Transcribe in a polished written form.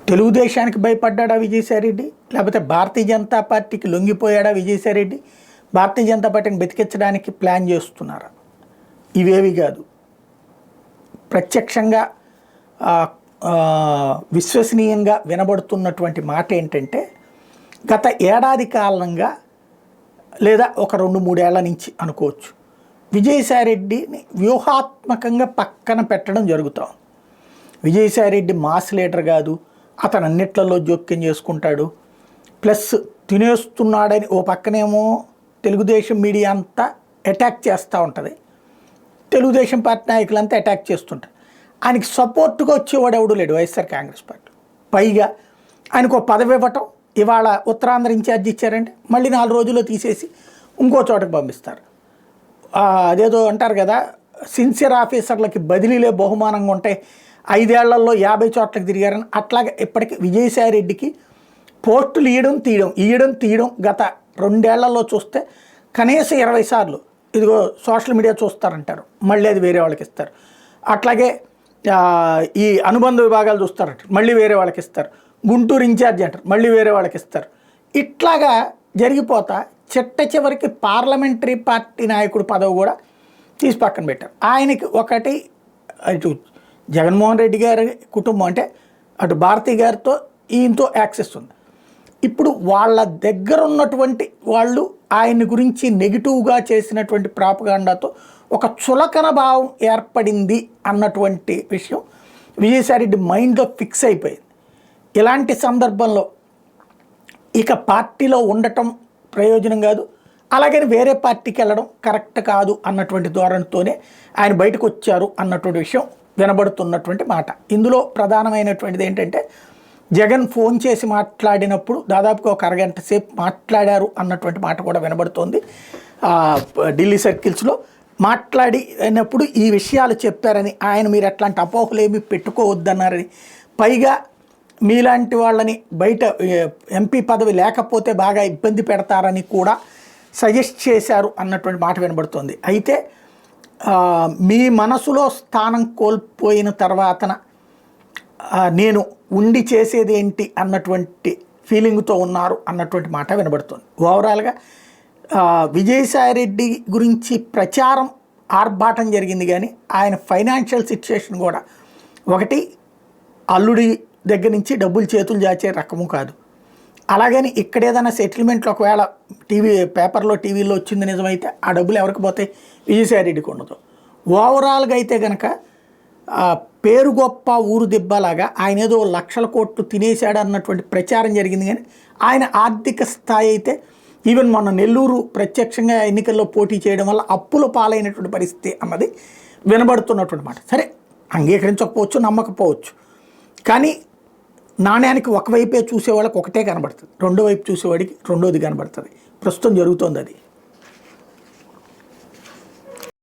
తెలుగుదేశానికి భయపడ్డాడా విజయసాయిరెడ్డి, లేకపోతే భారతీయ జనతా పార్టీకి లొంగిపోయాడా విజయసాయిరెడ్డి, భారతీయ జనతా పార్టీని బతికించడానికి ప్లాన్ చేస్తున్నారా? ఇవేవి కాదు. ప్రత్యక్షంగా విశ్వసనీయంగా వినబడుతున్నటువంటి మాట ఏంటంటే, గత ఏడాది కాలంగా లేదా ఒక 2-3 ఏళ్ల నుంచి అనుకోవచ్చు, విజయసాయిరెడ్డిని వ్యూహాత్మకంగా పక్కన పెట్టడం జరుగుతాం. విజయసాయిరెడ్డి మాస్ లీడర్ కాదు, అతను అన్నిట్లలో జోక్యం చేసుకుంటాడు, ప్లస్ తినేస్తున్నాడని ఓ పక్కనేమో తెలుగుదేశం మీడియా అంతా అటాక్ చేస్తూ ఉంటుంది, తెలుగుదేశం పార్టీ నాయకులంతా అటాక్ చేస్తుంటారు. ఆయనకి సపోర్ట్గా వచ్చేవాడు ఎవడు లేడు వైఎస్ఆర్ కాంగ్రెస్ పార్టీ. పైగా ఆయనకు ఒక పదవి ఇవ్వటం, ఇవాళ ఉత్తరాంధ్ర ఇన్ఛార్జ్ ఇచ్చారంటే మళ్ళీ 4 రోజుల్లో తీసేసి ఇంకో చోటకి పంపిస్తారు. అదేదో అంటారు కదా, సిన్సియర్ ఆఫీసర్లకి బదిలీలే బహుమానంగా ఉంటాయి, 5 ఏళ్లలో 50 చోట్లకి తిరిగారని. అట్లాగే ఇప్పటికీ విజయసాయిరెడ్డికి పోస్టులు ఇయ్యడం తీయడం గత 2 ఏళ్లలో చూస్తే కనీసం 20 సార్లు ఇదిగో సోషల్ మీడియా చూస్తారంటారు, మళ్ళీ అది వేరే వాళ్ళకి ఇస్తారు. అట్లాగే ఈ అనుబంధ విభాగాలు చూస్తారంటారు, మళ్ళీ వేరే వాళ్ళకి ఇస్తారు. గుంటూరు ఇన్ఛార్జ్ అంటారు, మళ్ళీ వేరే వాళ్ళకి ఇస్తారు. ఇట్లాగా జరిగిపోతా చివరికి పార్లమెంటరీ పార్టీ నాయకుడు పదవి కూడా తీసి పక్కన పెట్టారు. ఆయనకి ఒకటి అటు జగన్మోహన్ రెడ్డి గారి కుటుంబం అంటే అటు భారతి గారితో ఈయనతో యాక్సెస్ ఉంది. ఇప్పుడు వాళ్ళ దగ్గర ఉన్నటువంటి వాళ్ళు ఆయన గురించి నెగిటివ్గా చేసినటువంటి ప్రాపగాండాతో ఒక చులకన భావం ఏర్పడింది అన్నటువంటి విషయం విజయసాయిరెడ్డి మైండ్లో ఫిక్స్ అయిపోయింది. ఇలాంటి సందర్భంలో ఇక పార్టీలో ఉండటం ప్రయోజనం కాదు, అలాగని వేరే పార్టీకి వెళ్ళడం కరెక్ట్ కాదు అన్నటువంటి ధోరణితోనే ఆయన బయటకు వచ్చారు అన్నటువంటి విషయం వినబడుతున్నటువంటి మాట. ఇందులో ప్రధానమైనటువంటిది ఏంటంటే, జగన్ ఫోన్ చేసి మాట్లాడినప్పుడు దాదాపుగా ఒక అరగంట సేపు మాట్లాడారు అన్నటువంటి మాట కూడా వినబడుతోంది. ఢిల్లీ సర్కిల్స్లో మాట్లాడినప్పుడు ఈ విషయాలు చెప్పారని, ఆయన మీరు అట్లాంటి అపోహలు ఏమీ పెట్టుకోవద్దన్నారని, పైగా మీలాంటి వాళ్ళని బయట ఎంపీ పదవి లేకపోతే బాగా ఇబ్బంది పెడతారని కూడా సజెస్ట్ చేశారు అన్నటువంటి మాట వినబడుతుంది. అయితే మీ మనసులో స్థానం కోల్పోయిన తర్వాతన నేను ఉండి చేసేది ఏంటి అన్నటువంటి ఫీలింగ్తో ఉన్నారు అన్నటువంటి మాట వినబడుతుంది. ఓవరాల్గా విజయసాయిరెడ్డి గురించి ప్రచారం ఆర్భాటం జరిగింది, కానీ ఆయన ఫైనాన్షియల్ సిచ్యుయేషన్ కూడా ఒకటి అల్లుడి దగ్గర నుంచి డబ్బులు చేతులు చాచే రకము కాదు. అలాగని ఇక్కడ ఏదైనా సెటిల్మెంట్లో ఒకవేళ పేపర్లో టీవీలో వచ్చింది నిజమైతే ఆ డబ్బులు ఎవరికి పోతాయి? విజయసాయిరెడ్డికి ఉండదు. ఓవరాల్గా అయితే కనుక పేరు గొప్ప ఊరు దెబ్బలాగా ఆయన ఏదో 1,00,000 కోట్లు తినేశాడు అన్నటువంటి ప్రచారం జరిగింది, కానీ ఆయన ఆర్థిక స్థాయి అయితే ఈవెన్ మొన్న నెల్లూరు ప్రత్యక్షంగా ఎన్నికల్లో పోటీ చేయడం వల్ల అప్పుల పాలైనటువంటి పరిస్థితి అన్నది వినబడుతున్నటువంటి మాట. సరే, అంగీకరించకపోవచ్చు, నమ్మకపోవచ్చు, కానీ నాణ్యానికి ఒకవైపే చూసేవాళ్ళకి ఒకటే కనబడుతుంది, రెండో వైపు చూసేవాడికి రెండోది కనబడుతుంది. ప్రస్తుతం జరుగుతోంది అది.